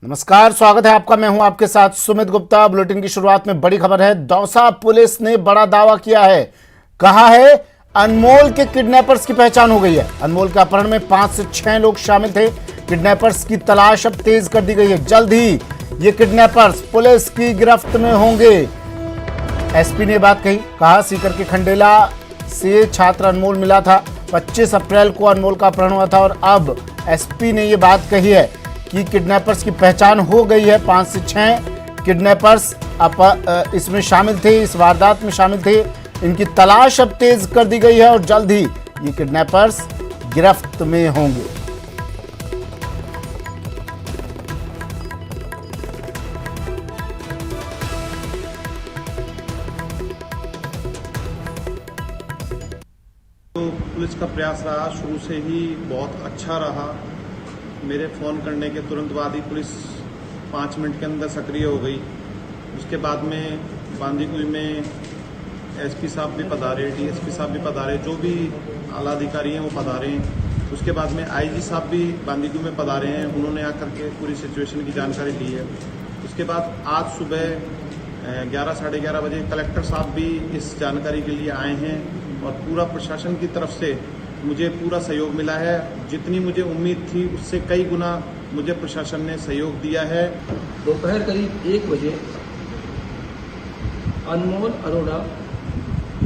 नमस्कार, स्वागत है आपका। मैं हूं आपके साथ सुमित गुप्ता। बुलेटिन की शुरुआत में बड़ी खबर है। दौसा पुलिस ने बड़ा दावा किया है। कहा है अनमोल के किडनैपर्स की पहचान हो गई है। अनमोल के अपहरण में 5 से 6 लोग शामिल थे। किडनैपर्स की तलाश अब तेज कर दी गई है। जल्द ही ये किडनैपर्स पुलिस की गिरफ्त में होंगे। एसपी ने बात कही। कहा सीकर के खंडेला से छात्र अनमोल मिला था। 25 अप्रैल को अनमोल का अपहरण हुआ था और अब एसपी ने ये बात कही है कि किडनैपर्स की पहचान हो गई है। 5 से 6 किडनैपर्स इसमें शामिल थे, इस वारदात में शामिल थे। इनकी तलाश अब तेज कर दी गई है और जल्द ही ये किडनैपर्स गिरफ्त में होंगे। तो पुलिस का प्रयास रहा, शुरू से ही बहुत अच्छा रहा। मेरे फ़ोन करने के तुरंत बाद ही पुलिस 5 मिनट के अंदर सक्रिय हो गई। उसके बाद में बांदीकुई में एसपी साहब भी पधारे, डीएसपी साहब भी पधारे, जो भी आला अधिकारी हैं वो पधारे हैं। उसके बाद में आईजी साहब भी बांदीकुई में पधारे हैं, उन्होंने आकर के पूरी सिचुएशन की जानकारी ली है। उसके बाद आज सुबह 11 साढ़े 11 बजे कलेक्टर साहब भी इस जानकारी के लिए आए हैं और पूरा प्रशासन की तरफ से मुझे पूरा सहयोग मिला है। जितनी मुझे उम्मीद थी उससे कई गुना मुझे प्रशासन ने सहयोग दिया है। दोपहर करीब 1 बजे Anmol Arora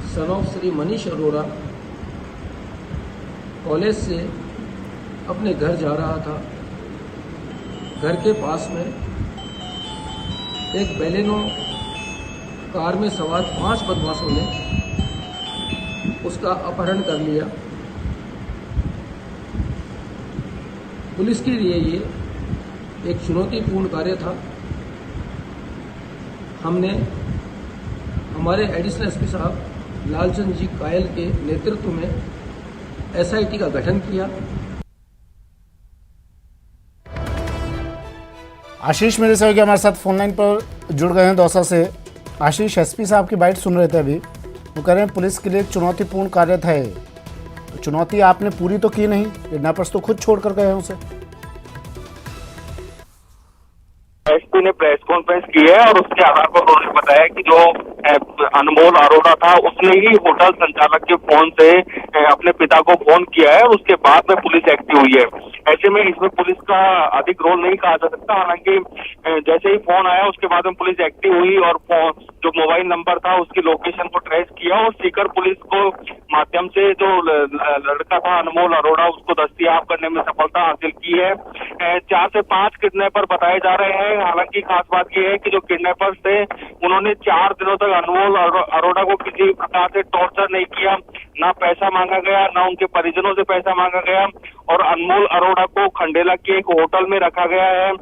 son of Shri Manish Arora college से अपने घर जा रहा था। घर के पास में एक बेलेनो कार में सवार 5 बदमाशों ने उसका अपहरण कर लिया। पुलिस के लिए ये एक चुनौतीपूर्ण कार्य था। हमने हमारे एडिशनल एसपी साहब लालचंद जी कायल के नेतृत्व में एसआईटी का गठन किया। आशीष मेरे सहयोगी हमारे साथ फोनलाइन पर जुड़ गए हैं दौसा से। आशीष, एसपी साहब की बाइट सुन रहे थे अभी। वो कह रहे हैं पुलिस के लिए एक चुनौतीपूर्ण कार्य था। तो चुनौती आपने पूरी तो की नहीं, किडनैपर्स तो खुद छोड़ कर गए हैं उसे। एसपी ने प्रेस कॉन्फ्रेंस की है और उसके आधार पर उन्होंने बताया कि जो अनमोल अरोड़ा था उसने ही होटल संचालक के फोन से अपने पिता को फोन किया है और उसके बाद में पुलिस एक्टिव हुई है। ऐसे में इसमें पुलिस का अधिक रोल नहीं कहा जा सकता। हालांकि जैसे ही फोन आया उसके बाद में पुलिस एक्टिव हुई और जो मोबाइल नंबर था उसकी लोकेशन को ट्रेस किया और सीकर पुलिस को माध्यम से जो लड़का था अनमोल अरोड़ा उसको दस्तयाब करने में सफलता हासिल की है। 4 से 5 किडनैपर बताए जा रहे हैं। हालांकि खास बात यह है कि जो किडनैपर्स थे उन्होंने 4 दिनों तक अनमोल अरोड़ा को किसी प्रकार से टॉर्चर नहीं किया, ना पैसा मांगा गया, ना उनके परिजनों से पैसा मांगा गया और अनमोल अरोड़ा को खंडेला के एक होटल में रखा गया है।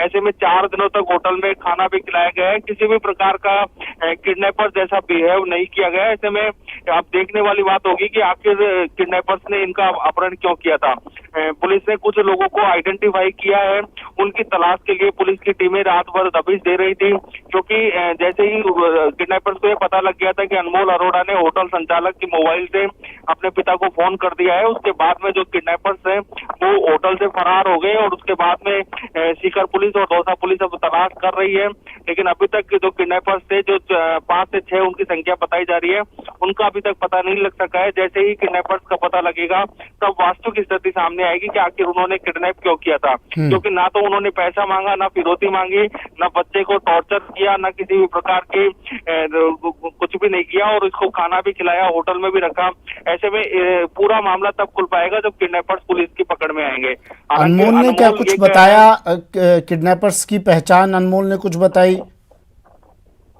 ऐसे में 4 दिनों तक होटल में खाना भी खिलाया गया है। किसी भी प्रकार का किडनैपर जैसा बिहेव नहीं किया गया। ऐसे में अब देखने वाली बात होगी कि आखिर किडनैपर्स ने इनका अपहरण क्यों किया था। पुलिस ने कुछ लोगों को आइडेंटिफाई किया है। उनकी तलाश के लिए पुलिस की टीमें रात भर दबिश दे रही थी, क्योंकि जैसे ही किडनैपर्स को यह पता लग गया था कि अनमोल अरोड़ा ने होटल संचालक की मोबाइल से अपने पिता को फोन कर दिया है, उसके बाद में जो किडनैपर्स हैं वो होटल से फरार हो गए और उसके बाद में सीकर पुलिस और दौसा पुलिस अब तलाश कर रही है। लेकिन अभी तक जो किडनैपर्स थे, जो 5 से 6 उनकी संख्या बताई जा रही है, उनका अभी तक पता नहीं लग सका है। जैसे ही किडनैपर्स का पता लगेगा तब वास्तविक स्थिति सामने आएगी कि आखिर उन्होंने किडनैप क्यों किया था। क्योंकि ना तो उन्होंने पैसा मांगा, ना फिरौती मांगी, ना बच्चे को टॉर्चर किया, ना किसी भी प्रकार की कुछ भी नहीं किया और इसको खाना भी खिलाया, होटल में भी रखा। ऐसे में पूरा मामला तब खुल पाएगा जब किडनैपर्स पुलिस की पकड़ में आएंगे। अनमोल ने क्या कुछ बताया? किडनैपर्स की पहचान अनमोल ने कुछ बताई?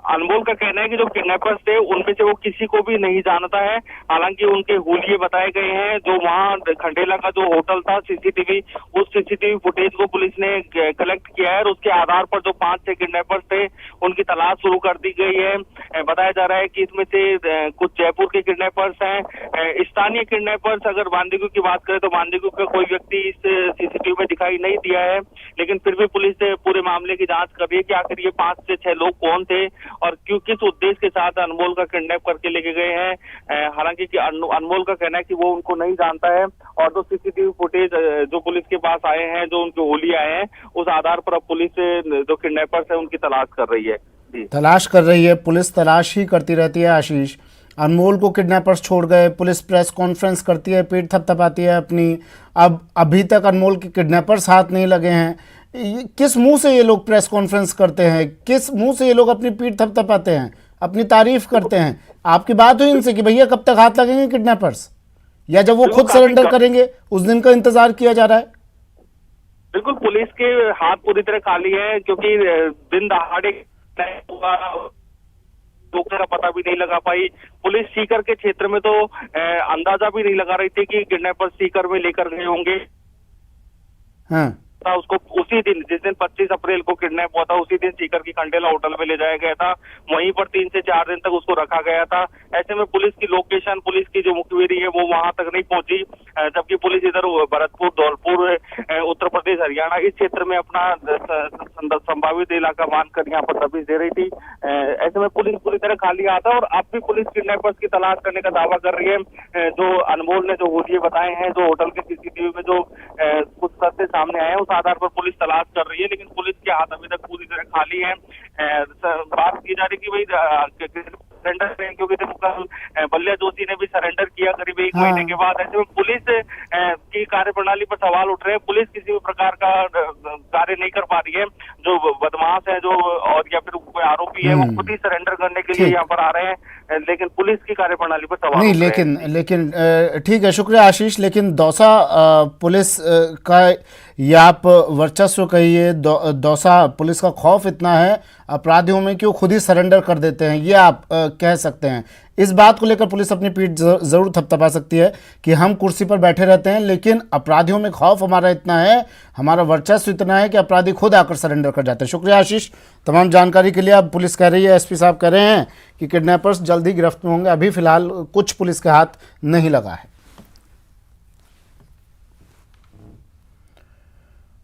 अनमोल का कहना है कि जो किडनैपर्स थे उनमें से वो किसी को भी नहीं जानता है। हालांकि उनके हुलिये बताए गए हैं। जो वहाँ खंडेला का जो होटल था, सीसीटीवी, उस सीसीटीवी फुटेज को पुलिस ने कलेक्ट किया है और उसके आधार पर जो 5-6 किडनैपर्स थे उनकी तलाश शुरू कर दी गई है। बताया जा रहा है कि इसमें से कुछ जयपुर के किडनैपर्स हैं। स्थानीय किडनैपर्स अगर बांदीकुई की बात करें तो बांदीकुई का कोई व्यक्ति इस सीसीटीवी में दिखाई नहीं दिया है। लेकिन फिर भी पुलिस पूरे मामले की जांच कर रही है कि आखिर ये 5 से 6 लोग कौन थे और किस उद्देश्य के साथ अनमोल का किडनैप करके लेके गए हैं। हालांकि कि अनमोल का कहना है कि वो उनको नहीं जानता है और जो सीसीटीवी फुटेज जो पुलिस के पास आए हैं, जो उनके होली आए हैं, उस आधार पर अब पुलिस जो किडनैपर्स है उनकी तलाश कर रही है। तलाश कर रही है पुलिस, तलाश ही करती रहती है आशीष। अनमोल को किडनैपर्स छोड़ गए, पुलिस प्रेस कॉन्फ्रेंस करती है, पीठ थपथपाती है अपनी। अब अभी तक अनमोल के किडनैपर्स हाथ नहीं लगे हैं। किस मुंह से ये लोग प्रेस कॉन्फ्रेंस करते हैं? किस मुंह से ये लोग अपनी पीठ थपथपाते हैं, अपनी तारीफ करते हैं? आपकी बात हुई इनसे कि भैया कब तक हाथ लगेंगे किडनैपर्स, या जब वो खुद सरेंडर करेंगे उस दिन का इंतजार किया जा रहा है? बिल्कुल, पुलिस के हाथ पूरी तरह खाली है, क्योंकि दिन दहाड़े का पता भी नहीं लगा पाई पुलिस। सीकर के क्षेत्र में तो अंदाजा भी नहीं लगा रही थी कि किडनैपर सीकर में लेकर गए होंगे। हाँ। उसको उसी दिन, जिस दिन 25 अप्रैल को किडनैप हुआ था, उसी दिन सीकर की खंडेला होटल में ले जाया गया था। वहीं पर 3 से 4 दिन तक उसको रखा गया था। ऐसे में पुलिस की लोकेशन, पुलिस की जो मुखबिरी है वो वहां तक नहीं पहुंची, जबकि पुलिस इधर भरतपुर, धौलपुर, उत्तर प्रदेश, हरियाणा इस क्षेत्र में अपना संभावित इलाका मानकर यहाँ पर दबिश दे रही थी। ऐसे में पुलिस पूरी तरह खाली हाथ है और अब भी पुलिस किडनैपर्स की तलाश करने का दावा कर रही है। जो अनमोल ने जो होलिये बताए हैं, जो होटल के सीसीटीवी में जो कुछ तथ्य सामने आए हैं, उस आधार पर पुलिस तलाश कर रही है, लेकिन पुलिस के हाथ अभी तक पूरी तरह खाली है। बात की जा रही कि भाई सरेंडर करें, क्योंकि देखो कल बल्ल्या जोशी ने भी सरेंडर किया करीब 1 महीने के बाद। ऐसे में पुलिस की कार्यप्रणाली पर सवाल उठ रहे हैं। पुलिस किसी भी प्रकार का कार्य नहीं कर पा रही है। जो बदमाश है, जो और या फिर कोई आरोपी है, वो खुद ही सरेंडर करने के लिए यहाँ पर आ रहे हैं, लेकिन पुलिस की कार्यप्रणाली पर सवाल नहीं। लेकिन ठीक है, शुक्रिया आशीष। लेकिन दौसा पुलिस का ये आप वर्चस्व कहिए, दौसा पुलिस का खौफ इतना है अपराधियों में कि वो खुद ही सरेंडर कर देते हैं, ये आप कह सकते हैं। इस बात को लेकर पुलिस अपनी पीठ जरूर थपथपा सकती है कि हम कुर्सी पर बैठे रहते हैं, लेकिन अपराधियों में खौफ हमारा इतना है, हमारा वर्चस्व इतना है कि अपराधी खुद आकर सरेंडर कर जाते हैं। शुक्रिया आशीष तमाम जानकारी के लिए। अब पुलिस कह रही है, एसपी साहब कह रहे हैं कि किडनैपर्स जल्द ही गिरफ्त में होंगे। अभी फिलहाल कुछ पुलिस के हाथ नहीं लगा है।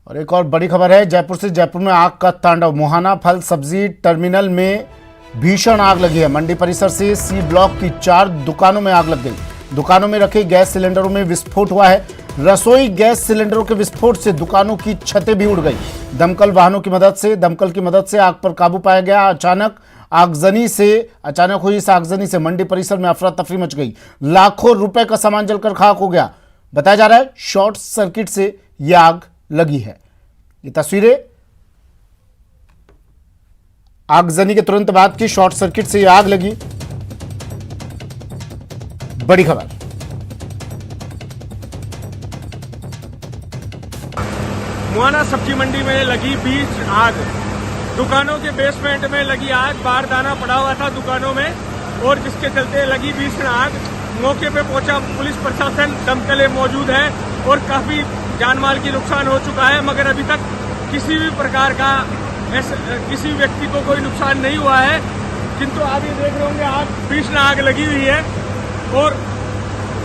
और एक और बड़ी खबर है जयपुर से। जयपुर में आग का तांडव। मुहाना फल सब्जी टर्मिनल में भीषण आग लगी है। मंडी परिसर से सी ब्लॉक की 4 दुकानों में आग लग गई। दुकानों में रखे गैस सिलेंडरों में विस्फोट हुआ है। रसोई गैस सिलेंडरों के विस्फोट से दुकानों की छतें भी उड़ गई। दमकल वाहनों की मदद से आग पर काबू पाया गया। अचानक हुई इस आगजनी से मंडी परिसर में अफरा तफरी मच गई। लाखों रुपए का सामान जलकर खाक हो गया। बताया जा रहा है शॉर्ट सर्किट से यह आग लगी है। ये तस्वीरें आगजनी के तुरंत बाद की, शॉर्ट सर्किट से यह आग लगी। बड़ी खबर। मुहाना सब्जी मंडी में लगी भीषण आग। दुकानों के बेसमेंट में लगी आग। बारदाना पड़ा हुआ था दुकानों में, और जिसके चलते लगी भीषण आग। मौके पे पहुंचा पुलिस प्रशासन, दमकलें मौजूद है और काफी जानमाल की नुकसान हो चुका है, मगर अभी तक किसी भी प्रकार का किसी व्यक्ति को कोई नुकसान नहीं हुआ है। किंतु आप ये देख रहे होंगे आग, भीषण आग लगी हुई है और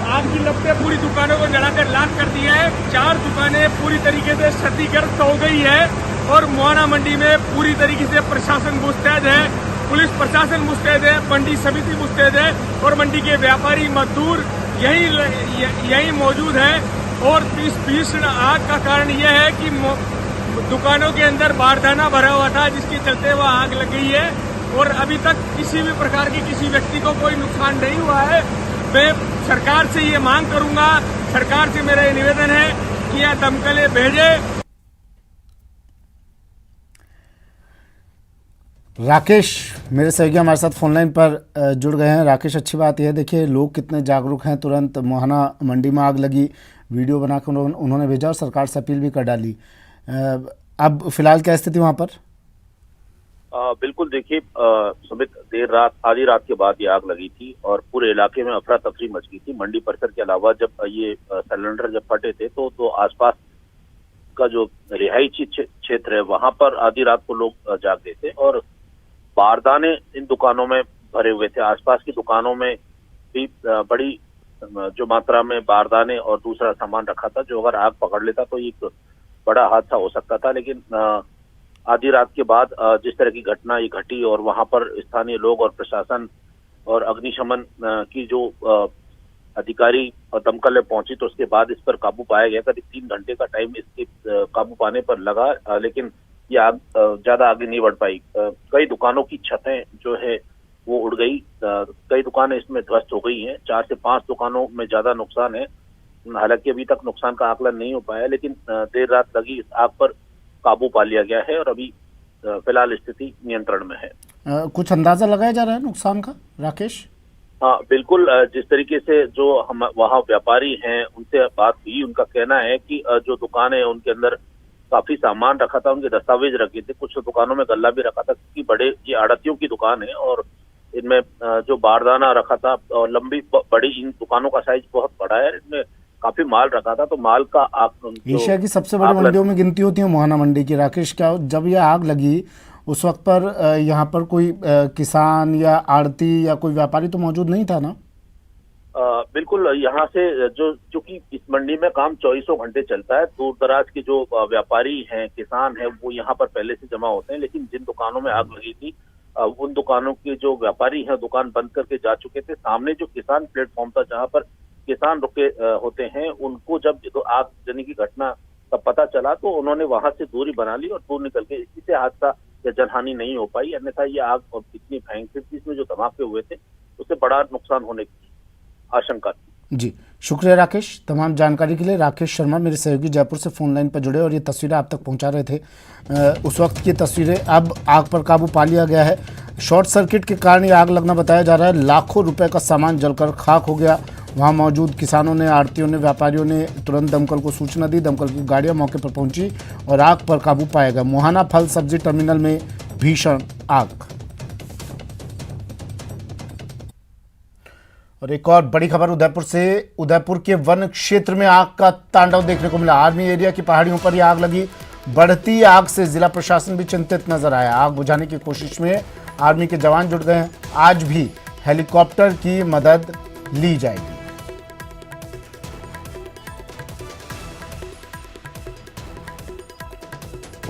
आग की लपटें पूरी दुकानों को जलाकर लाख कर दिया है। 4 दुकानें पूरी तरीके से क्षतिग्रस्त हो गई है और मुहाना मंडी में पूरी तरीके से प्रशासन मुस्तैद है, पुलिस प्रशासन मुस्तैद है, मंडी समिति मुस्तैद है और मंडी के व्यापारी मजदूर यही मौजूद है। और इस भीषण आग का कारण यह है कि दुकानों के अंदर बारदाना भरा हुआ था, जिसके चलते वह आग लग गई है और अभी तक किसी भी प्रकार की किसी व्यक्ति को कोई नुकसान नहीं हुआ है। मैं सरकार से ये मांग करूंगा, सरकार से मेरा ये निवेदन है कि यह दमकलें भेजे। राकेश मेरे सहयोगी हमारे साथ फोनलाइन पर जुड़ गए हैं। राकेश, अच्छी बात यह है, देखिए लोग कितने जागरूक हैं। तुरंत मुहाना मंडी में आग लगी, वीडियो बनाकर उन्होंने भेजा और सरकार से अपील भी कर डाली। अब फिलहाल क्या स्थिति वहाँ पर? बिल्कुल, देखिए सुमित, देर रात, आधी रात के बाद ये आग लगी थी और पूरे इलाके में अफरा तफरी मच गई थी। मंडी परिसर के अलावा जब ये सिलेंडर जब फटे थे तो आसपास का जो रिहायशी क्षेत्र है वहां पर आधी रात को लोग जाग गए थे और बारदाने इन दुकानों में भरे हुए थे। आसपास की दुकानों में भी बड़ी जो मात्रा में बारदाने और दूसरा सामान रखा था, जो अगर आग पकड़ लेता तो एक बड़ा हादसा हो सकता था। लेकिन आधी रात के बाद जिस तरह की घटना ये घटी और वहां पर स्थानीय लोग और प्रशासन और अग्निशमन की जो अधिकारी और दमकल में पहुंची तो उसके बाद इस पर काबू पाया गया। करीब 3 घंटे का टाइम इसके काबू पाने पर लगा, लेकिन ये आग ज्यादा आगे नहीं बढ़ पाई। कई दुकानों की छतें जो है वो उड़ गई, कई दुकानें इसमें ध्वस्त हो गई हैं। 4 से 5 दुकानों में ज्यादा नुकसान है। हालांकि अभी तक नुकसान का आकलन नहीं हो पाया, लेकिन देर रात लगी इस आग पर काबू पा लिया गया है और अभी फिलहाल स्थिति नियंत्रण में है। कुछ अंदाजा लगाया जा रहा है नुकसान का, राकेश? हाँ बिल्कुल, जिस तरीके से जो हम वहाँ व्यापारी हैं उनसे बात हुई, उनका कहना है कि जो दुकान है उनके अंदर काफी सामान रखा था, उनके दस्तावेज रखे थे, कुछ दुकानों में गल्ला भी रखा था क्योंकि बड़े ये आड़तियों की दुकान है और इनमें जो बारदाना रखा था और लंबी बड़ी इन दुकानों का साइज बहुत बड़ा है, इनमें काफी माल रखा था। तो माल का एशिया की सबसे बड़ी मंडियों में गिनती होती है मोहाना मंडी की। राकेश, क्या जब यह आग लगी उस वक्त पर यहाँ पर कोई किसान या आड़ती या कोई व्यापारी तो मौजूद नहीं था ना? बिल्कुल, यहाँ से चूंकि इस मंडी में काम 24 घंटे चलता है, दूर दराज के जो व्यापारी हैं, किसान हैं, वो यहाँ पर पहले से जमा होते हैं। लेकिन जिन दुकानों में आग लगी थी उन दुकानों के जो व्यापारी हैं दुकान बंद करके जा चुके थे। सामने जो किसान प्लेटफॉर्म था जहाँ पर किसान रुके होते हैं, उनको जब तो आग लगने की घटना का पता चला तो उन्होंने वहां से दूरी बना ली और दूर निकल के, इसी से हादसा या जनहानि नहीं हो पाई। अन्यथा ये आग और इतनी भयंकर थी, इसमें जो धमाके हुए थे उससे बड़ा नुकसान होने की आशंका थी। जी, शुक्रिया राकेश तमाम जानकारी के लिए। राकेश शर्मा मेरे सहयोगी जयपुर से फोन लाइन पर जुड़े और ये तस्वीरें आप तक पहुंचा रहे थे। उस वक्त की तस्वीरें। अब आग पर काबू पा लिया गया है। शॉर्ट सर्किट के कारण ये आग लगना बताया जा रहा है। लाखों रुपए का सामान जलकर खाक हो गया। वहां मौजूद किसानों ने, आड़तियों ने, व्यापारियों ने तुरंत दमकल को सूचना दी। दमकल की गाड़ियां मौके पर पहुंची और आग पर काबू पाया गया। मोहाना फल सब्जी टर्मिनल में भीषण आग। और एक और बड़ी खबर उदयपुर से। उदयपुर के वन क्षेत्र में आग का तांडव देखने को मिला। आर्मी एरिया की पहाड़ियों पर यह आग लगी। बढ़ती आग से जिला प्रशासन भी चिंतित नजर आया। आग बुझाने की कोशिश में आर्मी के जवान जुट गए हैं। आज भी हेलीकॉप्टर की मदद ली जाएगी।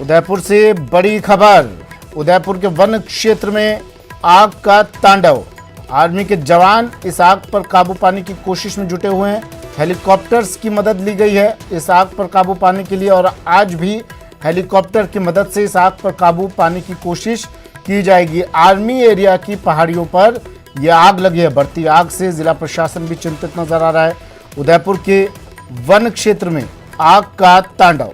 उदयपुर से बड़ी खबर। उदयपुर के वन क्षेत्र में आग का तांडव। आर्मी के जवान इस आग पर काबू पाने की कोशिश में जुटे हुए हैं। हेलीकॉप्टर्स की मदद ली गई है इस आग पर काबू पाने के लिए और आज भी हेलीकॉप्टर की मदद से इस आग पर काबू पाने की कोशिश की जाएगी। आर्मी एरिया की पहाड़ियों पर यह आग लगी है। बढ़ती आग से जिला प्रशासन भी चिंतित नजर आ रहा है। उदयपुर के वन क्षेत्र में आग का तांडव।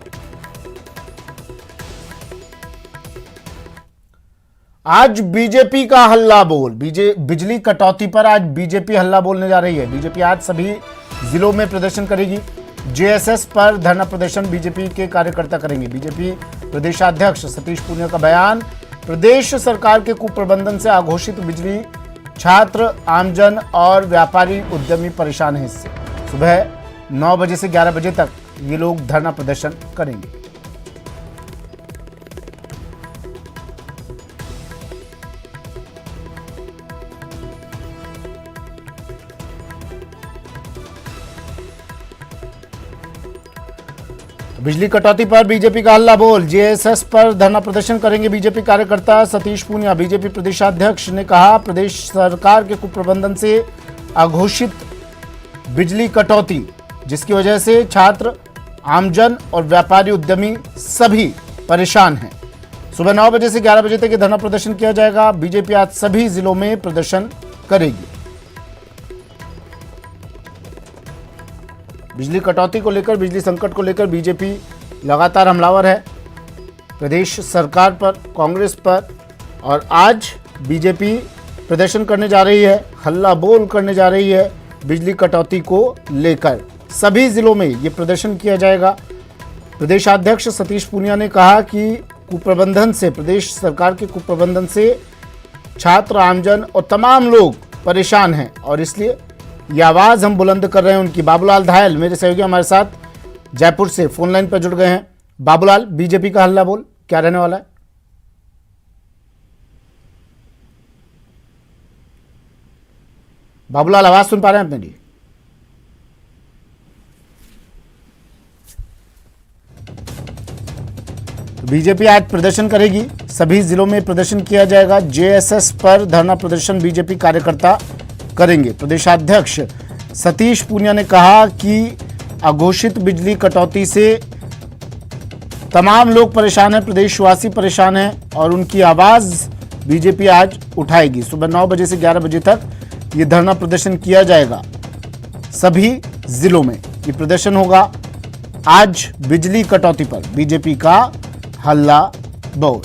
आज बीजेपी का हल्ला बोल। बिजली कटौती पर आज बीजेपी हल्ला बोलने जा रही है। बीजेपी आज सभी जिलों में प्रदर्शन करेगी। जेएसएस पर धरना प्रदर्शन बीजेपी के कार्यकर्ता करेंगे। बीजेपी प्रदेशाध्यक्ष सतीश पूनिया का बयान। प्रदेश सरकार के कुप्रबंधन से अघोषित बिजली, छात्र, आमजन और व्यापारी उद्यमी परेशान हैं। इससे सुबह 9 बजे से 11 बजे तक ये लोग धरना प्रदर्शन करेंगे। बिजली कटौती पर बीजेपी का हल्ला बोल। जेएसएस पर धरना प्रदर्शन करेंगे बीजेपी कार्यकर्ता। सतीश पूनिया बीजेपी प्रदेशाध्यक्ष ने कहा, प्रदेश सरकार के कुप्रबंधन से अघोषित बिजली कटौती जिसकी वजह से छात्र, आमजन और व्यापारी उद्यमी सभी परेशान हैं। सुबह 9 बजे से 11 बजे तक ये धरना प्रदर्शन किया जाएगा। बीजेपी आज सभी जिलों में प्रदर्शन करेगी। बिजली कटौती को लेकर, बिजली संकट को लेकर बीजेपी लगातार हमलावर है प्रदेश सरकार पर, कांग्रेस पर। और आज बीजेपी प्रदर्शन करने जा रही है, हल्ला बोल करने जा रही है बिजली कटौती को लेकर। सभी जिलों में ये प्रदर्शन किया जाएगा। प्रदेशाध्यक्ष सतीश पूनिया ने कहा कि कुप्रबंधन से, प्रदेश सरकार के कुप्रबंधन से छात्र, आमजन और तमाम लोग परेशान हैं और इसलिए ये आवाज़ हम बुलंद कर रहे हैं उनकी। बाबूलाल धायल मेरे सहयोगी हमारे साथ जयपुर से फोन लाइन पर जुड़ गए हैं। बाबूलाल, बीजेपी का हल्ला बोल क्या रहने वाला है? बाबूलाल, आवाज सुन पा रहे हैं आप मेरी? बीजेपी आज प्रदर्शन करेगी, सभी जिलों में प्रदर्शन किया जाएगा। जेएसएस पर धरना प्रदर्शन बीजेपी कार्यकर्ता करेंगे। प्रदेशाध्यक्ष सतीश पूनिया ने कहा कि अघोषित बिजली कटौती से तमाम लोग परेशान हैं, प्रदेशवासी परेशान हैं और उनकी आवाज बीजेपी आज उठाएगी। सुबह 9 बजे से 11 बजे तक ये धरना प्रदर्शन किया जाएगा। सभी जिलों में ये प्रदर्शन होगा। आज बिजली कटौती पर बीजेपी का हल्ला बोल।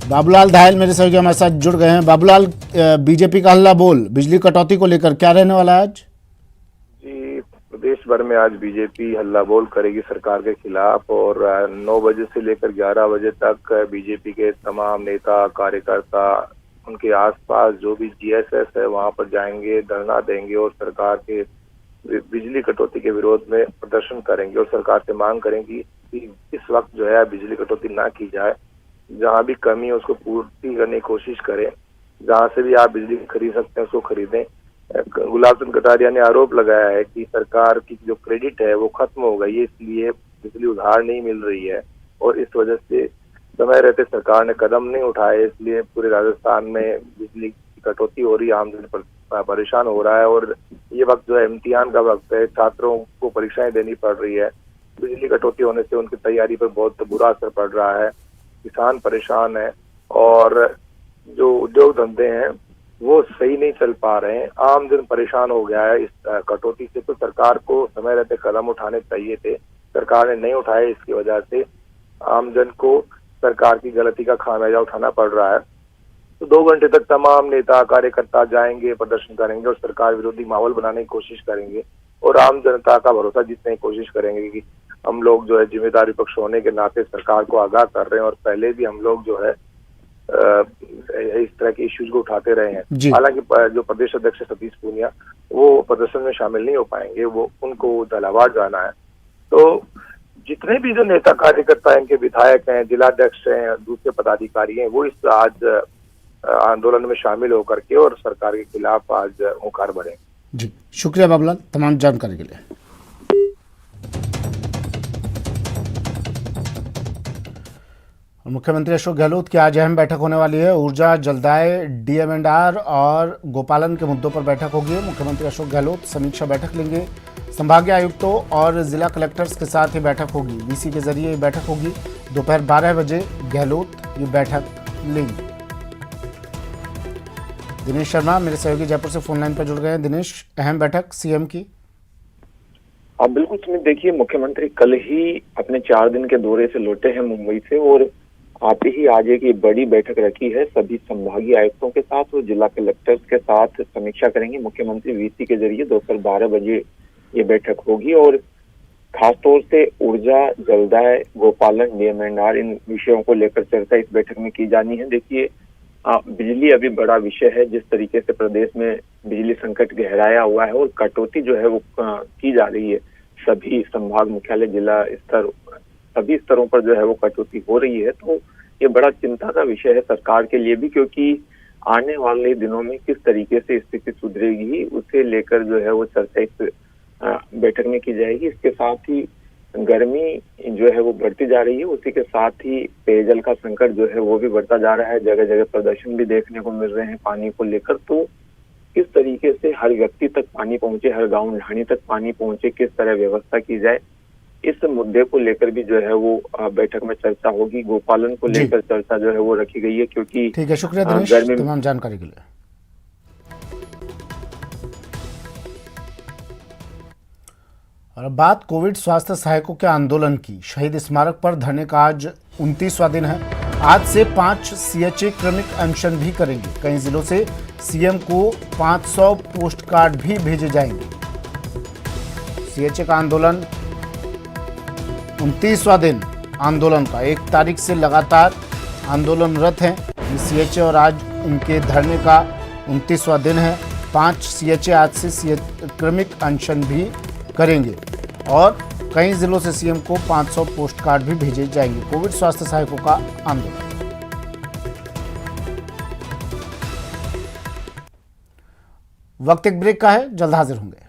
बाबूलाल धायल मेरे सहयोगी हमारे साथ जुड़ गए हैं। बाबूलाल, बीजेपी का हल्ला बोल बिजली कटौती को लेकर क्या रहने वाला है आज? जी, प्रदेश भर में आज बीजेपी हल्ला बोल करेगी सरकार के खिलाफ और 9 बजे से लेकर 11 बजे तक बीजेपी के तमाम नेता कार्यकर्ता उनके आसपास जो भी जीएसएस है वहां पर जाएंगे, धरना देंगे और सरकार के बिजली कटौती के विरोध में प्रदर्शन करेंगे और सरकार से मांग करेंगे कि इस वक्त जो है बिजली कटौती ना की जाए। जहां भी कमी है उसको पूर्ति करने की कोशिश करें। जहां से भी आप बिजली खरीद सकते हैं उसको खरीदें। गुलाब चंद कटारिया ने आरोप लगाया है कि सरकार की जो क्रेडिट है वो खत्म हो गई है, इसलिए बिजली उधार नहीं मिल रही है और इस वजह से समय रहते सरकार ने कदम नहीं उठाए, इसलिए पूरे राजस्थान में बिजली की कटौती हो रही है, आमजन परेशान हो रहा है। और ये वक्त जो है इम्तिहान का वक्त है, छात्रों को परीक्षाएं देनी पड़ रही है। बिजली कटौती होने से उनकी तैयारी पर बहुत बुरा असर पड़ रहा है। किसान परेशान है और जो उद्योग धंधे हैं वो सही नहीं चल पा रहे हैं। आमजन परेशान हो गया है इस कटौती से। तो सरकार को समय रहते कदम उठाने चाहिए थे, सरकार ने नहीं उठाए। इसकी वजह से आमजन को सरकार की गलती का खामियाजा उठाना पड़ रहा है। तो 2 घंटे तक तमाम नेता कार्यकर्ता जाएंगे, प्रदर्शन करेंगे और सरकार विरोधी माहौल बनाने की कोशिश करेंगे और आम जनता का भरोसा जीतने की कोशिश करेंगे कि हम लोग जो है जिम्मेदारी पक्ष होने के नाते सरकार को आगाह कर रहे हैं और पहले भी हम लोग जो है इस तरह के इश्यूज को उठाते रहे हैं। हालांकि जो प्रदेश अध्यक्ष सतीश पूनिया वो प्रदर्शन में शामिल नहीं हो पाएंगे, वो उनको झालावाड़ जाना है। तो जितने भी जो नेता कार्यकर्ता हैं, इनके विधायक हैं, जिलाध्यक्ष हैं, दूसरे पदाधिकारी हैं, वो इस आज आंदोलन में शामिल होकर के और सरकार के खिलाफ आज हुंकार भरें। जी, शुक्रिया बाबूलाल तमाम जानकारी के लिए। मुख्यमंत्री अशोक गहलोत की आज अहम बैठक होने वाली है। ऊर्जा, जलदाय, डीएमएनआर और गोपालन के मुद्दों पर बैठक होगी। मुख्यमंत्री अशोक गहलोत समीक्षा बैठक लेंगे। संभागीय आयुक्तों और जिला कलेक्टर्स के साथ ये बैठक होगी। वीसी के जरिए ये बैठक होगी। दोपहर 12 बजे गहलोत ये बैठक लेंगे। दिनेश शर्मा मेरे सहयोगी जयपुर से फोन लाइन पर जुड़ गए हैं। दिनेश, अहम बैठक सीएम की। आप बिल्कुल सुमित, देखिए मुख्यमंत्री कल ही अपने 4 दिन के दौरे से लौटे हैं मुंबई से और आते ही आज एक बड़ी बैठक रखी है। सभी संभागीय आयुक्तों के साथ और जिला कलेक्टर्स के साथ समीक्षा करेंगे मुख्यमंत्री। वीसी के जरिए दोपहर 12 बजे ये बैठक होगी और खासतौर से ऊर्जा, जलदाय, गोपालन, डीएमएनआर इन विषयों को लेकर चर्चा इस बैठक में की जानी है। देखिए बिजली अभी बड़ा विषय है। जिस तरीके से प्रदेश में बिजली संकट गहराया हुआ है और कटौती जो है वो की जा रही है, सभी संभाग मुख्यालय, जिला स्तर, सभी स्तरों पर जो है वो कटौती हो रही है। तो ये बड़ा चिंता का विषय है सरकार के लिए भी, क्योंकि आने वाले दिनों में किस तरीके से स्थिति सुधरेगी उसे लेकर जो है वो चर्चा इस बैठक में की जाएगी। इसके साथ ही गर्मी जो है वो बढ़ती जा रही है, उसी के साथ ही पेयजल का संकट जो है वो भी बढ़ता जा रहा है। जगह जगह प्रदर्शन भी देखने को मिल रहे हैं पानी को लेकर। तो किस तरीके से हर व्यक्ति तक पानी पहुंचे, हर गांव ढाणी तक पानी पहुंचे, किस तरह व्यवस्था की जाए, इस मुद्दे को लेकर भी जो है वो बैठक में चर्चा होगी। गोपालन को लेकर चर्चा जो है वो रखी गई है, क्योंकि ठीक है, शुक्रिया दिनेश तमाम जानकारी के लिए। और अब बात कोविड स्वास्थ्य सहायकों के आंदोलन की। शहीद स्मारक पर धरने का आज 29वां दिन है। आज से 5 सीएचए क्रमिक अनशन भी करेंगे। कई जिलों से सीएम को 500 पोस्ट कार्ड भी भेजे जाएंगे। सीएचए का आंदोलन 29वां दिन आंदोलन का 1 तारीख से लगातार आंदोलनरत हैं सीएचए और आज उनके धरने का 29वां दिन है। 5 सीएचए आज से क्रमिक अनशन भी करेंगे और कई जिलों से सीएम को 500 पोस्ट कार्ड भी भेजे जाएंगे। कोविड स्वास्थ्य सहायकों का आंदोलन। वक्त एक ब्रेक का है, जल्द हाजिर होंगे।